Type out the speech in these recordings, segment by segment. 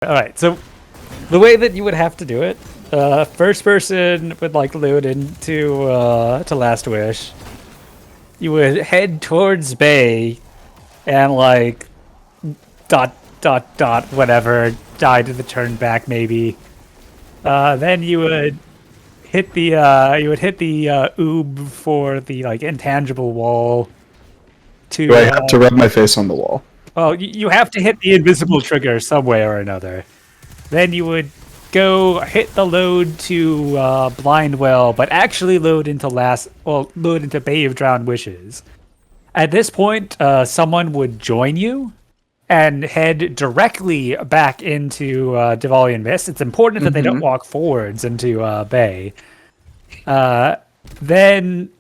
All right, so the way that you would have to do it, first person would like load into to Last Wish. You would head towards Bay, and like dot dot dot whatever, die to the turn back maybe. Then you would hit the oob for the like intangible wall. Do I have to rub my face on the wall? Oh, you have to hit the invisible trigger some way or another. Then you would go hit the load to Blind Well, but actually load into Bay of Drowned Wishes. At this point, someone would join you and head directly back into Devalian Mist. It's important that they don't walk forwards into Bay. Then,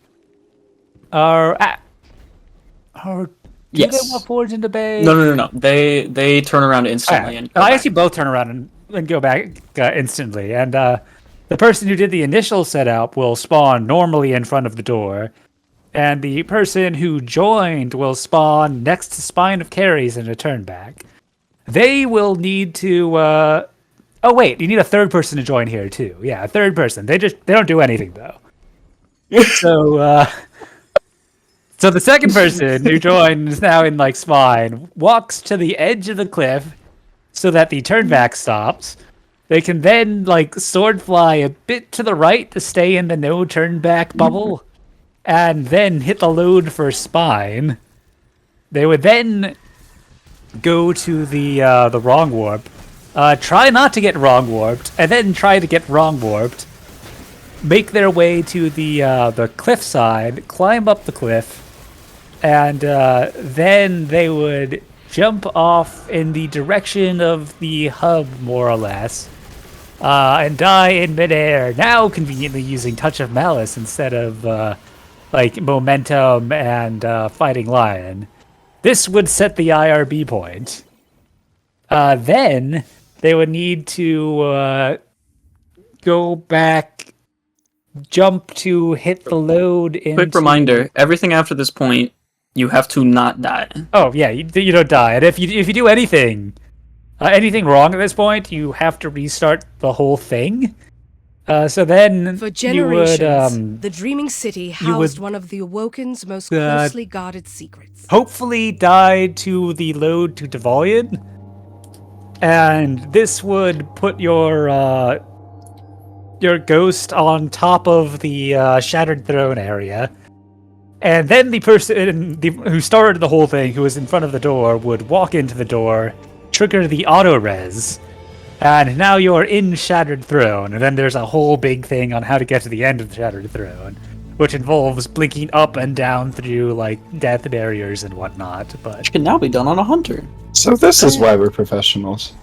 do they walk forwards into Bay? No. They turn around instantly. And I guess you both turn around and go back instantly. And the person who did the initial setup will spawn normally in front of the door. And the person who joined will spawn next to Spine of Carries and a turn back. They will need to... oh, wait, you need a third person to join here, too. Yeah, a third person. They don't do anything, though. So the second person who joined is now in like Spine, walks to the edge of the cliff so that the turnback stops. They can then like sword fly a bit to the right to stay in the no turnback bubble, and then hit the load for Spine. They would then go to the wrong warp, try not to get wrong warped, and then try to get wrong warped. Make their way to the cliff side, climb up the cliff, and then they would jump off in the direction of the hub, more or less, and die in midair, now conveniently using Touch of Malice instead of like Momentum and Fighting Lion. This would set the IRB point. Then they would need to go back, jump to hit the load into... Quick reminder, everything after this point, you have to not die. Oh, yeah, you don't die. And if you do anything wrong at this point, you have to restart the whole thing. So then for generations, you would... the Dreaming City housed one of the Awoken's most closely guarded secrets. Hopefully die to the load to Devalian. And this would put your ghost on top of the Shattered Throne area. And then the person who started the whole thing, who was in front of the door, would walk into the door, trigger the auto-res, and now you're in Shattered Throne. And then there's a whole big thing on how to get to the end of the Shattered Throne, which involves blinking up and down through, like, death barriers and whatnot. But Which can now be done on a hunter. So this is why we're professionals.